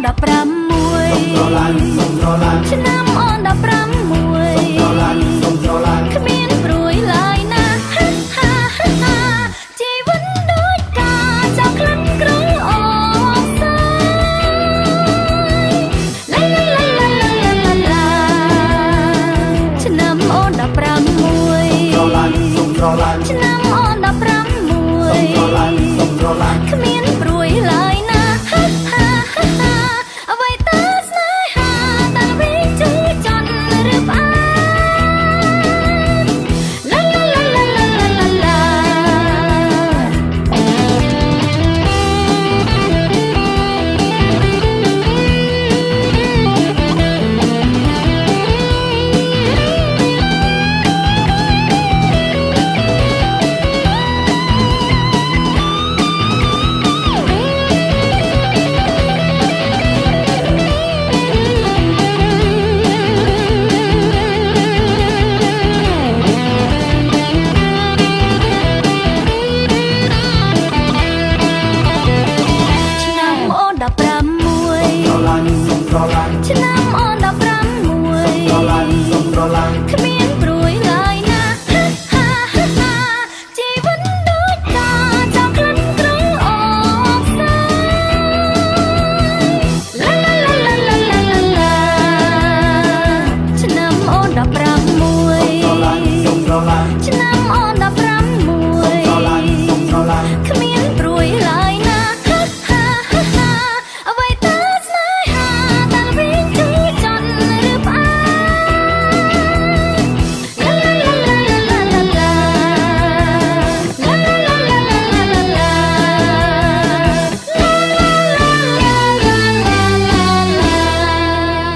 16ឆ្នាំអូន16គ្មានព្រួយឡើយណាហាហាហាជីវិតដូចការចោលក្លិនក្រោយអសាយឡាឡាឡាឡាឡាឡាឆ្នាំអូន16ឆ្នាំអូន16គ្មានព្រួយឡើយណាហាហាហាអ្វីទៅស្នេហាតាវីជួយចន់ឬផ្អើលឡាឡាឡាឡាឡាឡាឆ្នាំ